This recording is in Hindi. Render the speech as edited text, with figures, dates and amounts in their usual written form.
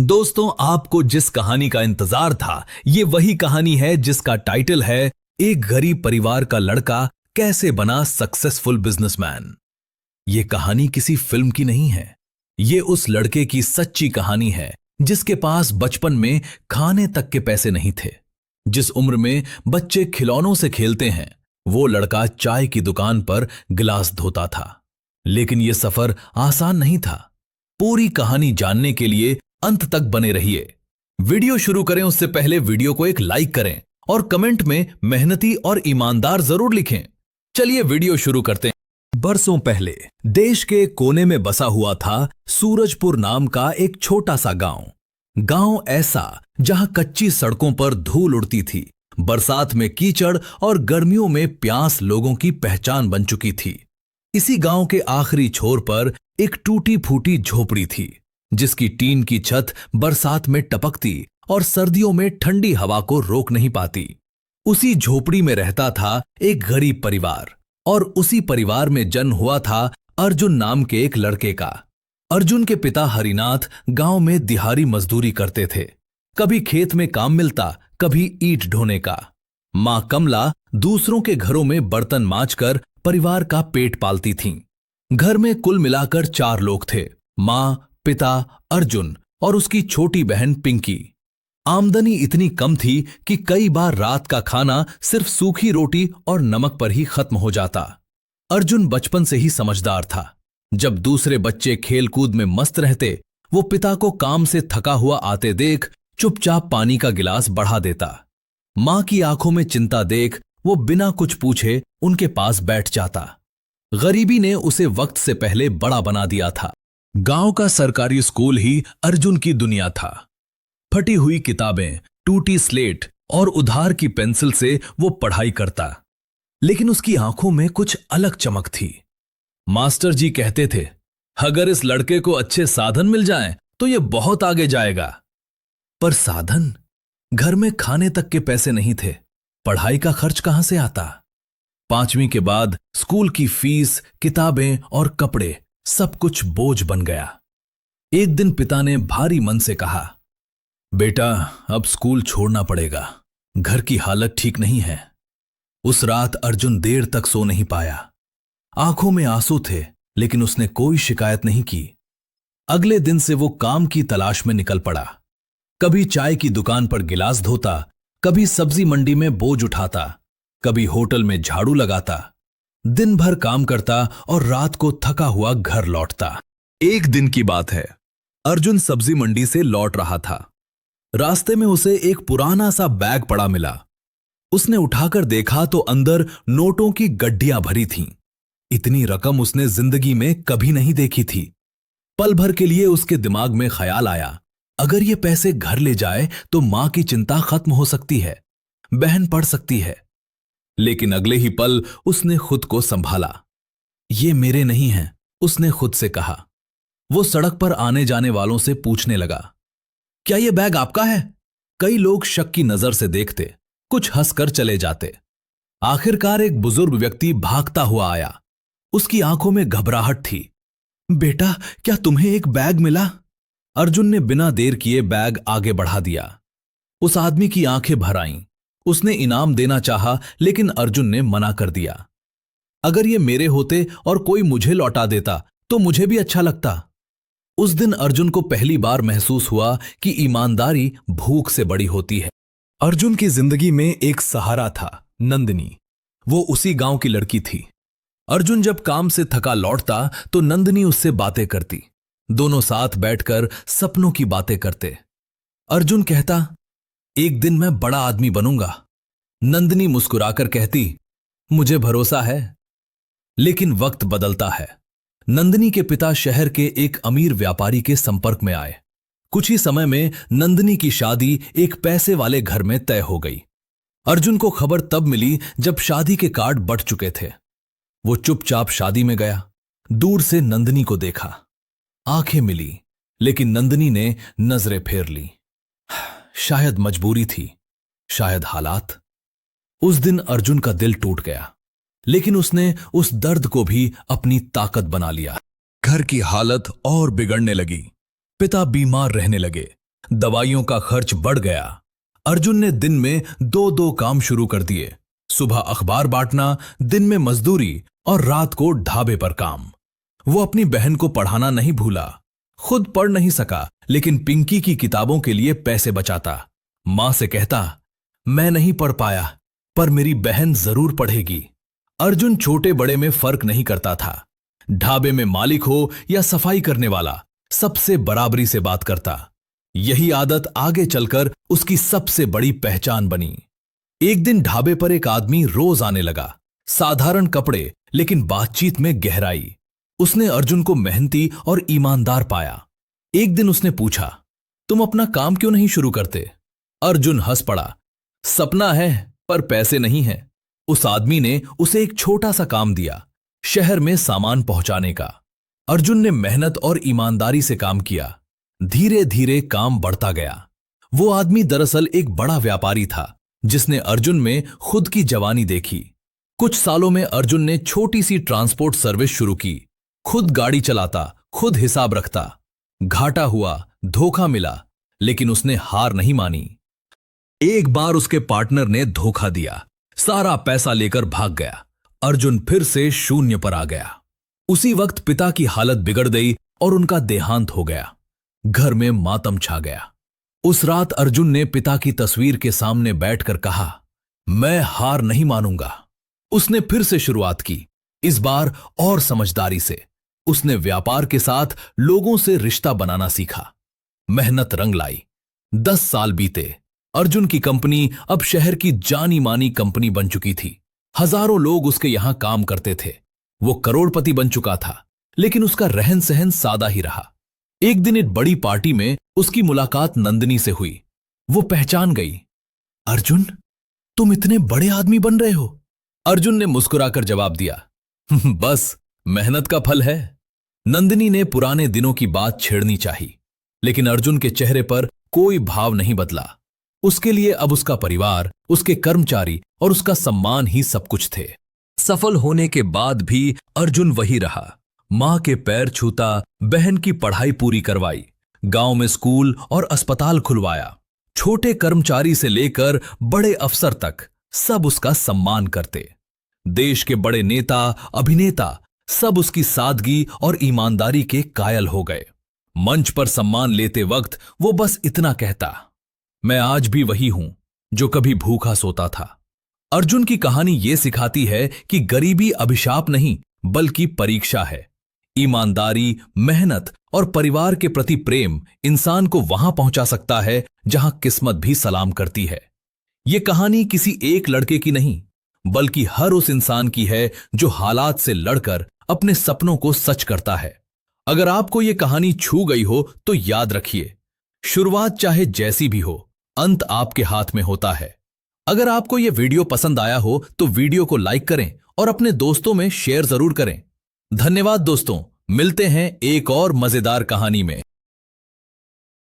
दोस्तों, आपको जिस कहानी का इंतजार था, ये वही कहानी है जिसका टाइटल है एक गरीब परिवार का लड़का कैसे बना सक्सेसफुल बिजनेसमैन। ये कहानी किसी फिल्म की नहीं है। ये उस लड़के की सच्ची कहानी है जिसके पास बचपन में खाने तक के पैसे नहीं थे। जिस उम्र में बच्चे खिलौनों से खेलते हैं, वो लड़का चाय की दुकान पर गिलास धोता था। लेकिन यह सफर आसान नहीं था। पूरी कहानी जानने के लिए अंत तक बने रहिए। वीडियो शुरू करें उससे पहले वीडियो को एक लाइक करें और कमेंट में मेहनती और ईमानदार जरूर लिखें। चलिए वीडियो शुरू करते हैं। बरसों पहले देश के कोने में बसा हुआ था सूरजपुर नाम का एक छोटा सा गांव। गांव ऐसा जहां कच्ची सड़कों पर धूल उड़ती थी, बरसात में कीचड़ और गर्मियों में प्यास लोगों की पहचान बन चुकी थी। इसी गांव के आखिरी छोर पर एक टूटी फूटी झोपड़ी थी, जिसकी टीन की छत बरसात में टपकती और सर्दियों में ठंडी हवा को रोक नहीं पाती। उसी झोपड़ी में रहता था एक गरीब परिवार, और उसी परिवार में जन्म हुआ था अर्जुन नाम के एक लड़के का। अर्जुन के पिता हरिनाथ गांव में दिहाड़ी मजदूरी करते थे। कभी खेत में काम मिलता, कभी ईंट ढोने का। मां कमला दूसरों के घरों में बर्तन मांजकर परिवार का पेट पालती थीं। घर में कुल मिलाकर 4 लोग थे, मां, पिता, अर्जुन और उसकी छोटी बहन पिंकी। आमदनी इतनी कम थी कि कई बार रात का खाना सिर्फ सूखी रोटी और नमक पर ही खत्म हो जाता। अर्जुन बचपन से ही समझदार था। जब दूसरे बच्चे खेल कूद में मस्त रहते, वो पिता को काम से थका हुआ आते देख चुपचाप पानी का गिलास बढ़ा देता। मां की आंखों में चिंता देख वो बिना कुछ पूछे उनके पास बैठ जाता। गरीबी ने उसे वक्त से पहले बड़ा बना दिया था। गांव का सरकारी स्कूल ही अर्जुन की दुनिया था। फटी हुई किताबें, टूटी स्लेट और उधार की पेंसिल से वो पढ़ाई करता, लेकिन उसकी आंखों में कुछ अलग चमक थी। मास्टर जी कहते थे, अगर इस लड़के को अच्छे साधन मिल जाएं, तो ये बहुत आगे जाएगा। पर साधन? घर में खाने तक के पैसे नहीं थे, पढ़ाई का खर्च कहां से आता? 5वीं के बाद स्कूल की फीस, किताबें और कपड़े सब कुछ बोझ बन गया। एक दिन पिता ने भारी मन से कहा, बेटा, अब स्कूल छोड़ना पड़ेगा, घर की हालत ठीक नहीं है। उस रात अर्जुन देर तक सो नहीं पाया। आंखों में आंसू थे, लेकिन उसने कोई शिकायत नहीं की। अगले दिन से वो काम की तलाश में निकल पड़ा। कभी चाय की दुकान पर गिलास धोता, कभी सब्जी मंडी में बोझ उठाता, कभी होटल में झाड़ू लगाता। दिन भर काम करता और रात को थका हुआ घर लौटता। एक दिन की बात है, अर्जुन सब्जी मंडी से लौट रहा था। रास्ते में उसे एक पुराना सा बैग पड़ा मिला। उसने उठाकर देखा तो अंदर नोटों की गड्डियां भरी थीं। इतनी रकम उसने जिंदगी में कभी नहीं देखी थी। पल भर के लिए उसके दिमाग में ख्याल आया, अगर ये पैसे घर ले जाए तो मां की चिंता खत्म हो सकती है, बहन पढ़ सकती है। लेकिन अगले ही पल उसने खुद को संभाला। ये मेरे नहीं हैं, उसने खुद से कहा। वो सड़क पर आने जाने वालों से पूछने लगा, क्या ये बैग आपका है? कई लोग शक की नजर से देखते, कुछ हंसकर चले जाते। आखिरकार एक बुजुर्ग व्यक्ति भागता हुआ आया। उसकी आंखों में घबराहट थी। बेटा, क्या तुम्हें एक बैग मिला? अर्जुन ने बिना देर किए बैग आगे बढ़ा दिया। उस आदमी की आंखें भर आईं। उसने इनाम देना चाहा, लेकिन अर्जुन ने मना कर दिया। अगर ये मेरे होते और कोई मुझे लौटा देता तो मुझे भी अच्छा लगता। उस दिन अर्जुन को पहली बार महसूस हुआ कि ईमानदारी भूख से बड़ी होती है। अर्जुन की जिंदगी में एक सहारा था, नंदिनी। वो उसी गांव की लड़की थी। अर्जुन जब काम से थका लौटता तो नंदिनी उससे बातें करती। दोनों साथ बैठकर सपनों की बातें करते। अर्जुन कहता, एक दिन मैं बड़ा आदमी बनूंगा। नंदिनी मुस्कुराकर कहती, मुझे भरोसा है। लेकिन वक्त बदलता है। नंदिनी के पिता शहर के एक अमीर व्यापारी के संपर्क में आए। कुछ ही समय में नंदिनी की शादी एक पैसे वाले घर में तय हो गई। अर्जुन को खबर तब मिली जब शादी के कार्ड बंट चुके थे। वो चुपचाप शादी में गया। दूर से नंदिनी को देखा। आंखें मिली, लेकिन नंदिनी ने नजरें फेर ली। शायद मजबूरी थी, शायद हालात। उस दिन अर्जुन का दिल टूट गया, लेकिन उसने उस दर्द को भी अपनी ताकत बना लिया। घर की हालत और बिगड़ने लगी। पिता बीमार रहने लगे, दवाइयों का खर्च बढ़ गया। अर्जुन ने दिन में 2-2 काम शुरू कर दिए। सुबह अखबार बांटना, दिन में मजदूरी और रात को ढाबे पर काम। वो अपनी बहन को पढ़ाना नहीं भूला। खुद पढ़ नहीं सका, लेकिन पिंकी की किताबों के लिए पैसे बचाता। मां से कहता, मैं नहीं पढ़ पाया, पर मेरी बहन जरूर पढ़ेगी। अर्जुन छोटे बड़े में फर्क नहीं करता था। ढाबे में मालिक हो या सफाई करने वाला, सबसे बराबरी से बात करता। यही आदत आगे चलकर उसकी सबसे बड़ी पहचान बनी। एक दिन ढाबे पर एक आदमी रोज आने लगा। साधारण कपड़े, लेकिन बातचीत में गहराई। उसने अर्जुन को मेहनती और ईमानदार पाया। एक दिन उसने पूछा, तुम अपना काम क्यों नहीं शुरू करते? अर्जुन हंस पड़ा, सपना है पर पैसे नहीं है। उस आदमी ने उसे एक छोटा सा काम दिया, शहर में सामान पहुंचाने का। अर्जुन ने मेहनत और ईमानदारी से काम किया। धीरे धीरे काम बढ़ता गया। वो आदमी दरअसल एक बड़ा व्यापारी था, जिसने अर्जुन में खुद की जवानी देखी। कुछ सालों में अर्जुन ने छोटी सी ट्रांसपोर्ट सर्विस शुरू की। खुद गाड़ी चलाता, खुद हिसाब रखता। घाटा हुआ, धोखा मिला, लेकिन उसने हार नहीं मानी। एक बार उसके पार्टनर ने धोखा दिया, सारा पैसा लेकर भाग गया। अर्जुन फिर से शून्य पर आ गया। उसी वक्त पिता की हालत बिगड़ गई और उनका देहांत हो गया। घर में मातम छा गया। उस रात अर्जुन ने पिता की तस्वीर के सामने बैठकर कहा, मैं हार नहीं मानूंगा। उसने फिर से शुरुआत की, इस बार और समझदारी से। उसने व्यापार के साथ लोगों से रिश्ता बनाना सीखा। मेहनत रंग लाई। 10 साल बीते। अर्जुन की कंपनी अब शहर की जानी मानी कंपनी बन चुकी थी। हजारों लोग उसके यहां काम करते थे। वो करोड़पति बन चुका था, लेकिन उसका रहन सहन सादा ही रहा। एक दिन एक बड़ी पार्टी में उसकी मुलाकात नंदिनी से हुई। वो पहचान गई। अर्जुन, तुम इतने बड़े आदमी बन रहे हो? अर्जुन ने मुस्कुराकर जवाब दिया, बस मेहनत का फल है। नंदिनी ने पुराने दिनों की बात छेड़नी चाही, लेकिन अर्जुन के चेहरे पर कोई भाव नहीं बदला। उसके लिए अब उसका परिवार, उसके कर्मचारी और उसका सम्मान ही सब कुछ थे। सफल होने के बाद भी अर्जुन वही रहा। मां के पैर छूता, बहन की पढ़ाई पूरी करवाई, गांव में स्कूल और अस्पताल खुलवाया। छोटे कर्मचारी से लेकर बड़े अफसर तक सब उसका सम्मान करते। देश के बड़े नेता, अभिनेता सब उसकी सादगी और ईमानदारी के कायल हो गए। मंच पर सम्मान लेते वक्त वो बस इतना कहता, मैं आज भी वही हूं जो कभी भूखा सोता था। अर्जुन की कहानी ये सिखाती है कि गरीबी अभिशाप नहीं, बल्कि परीक्षा है। ईमानदारी, मेहनत और परिवार के प्रति प्रेम इंसान को वहां पहुंचा सकता है जहां किस्मत भी सलाम करती है। ये कहानी किसी एक लड़के की नहीं, बल्कि हर उस इंसान की है जो हालात से लड़कर अपने सपनों को सच करता है। अगर आपको ये कहानी छू गई हो तो याद रखिए, शुरुआत चाहे जैसी भी हो, अंत आपके हाथ में होता है। अगर आपको ये वीडियो पसंद आया हो तो वीडियो को लाइक करें और अपने दोस्तों में शेयर जरूर करें। धन्यवाद दोस्तों, मिलते हैं एक और मजेदार कहानी में।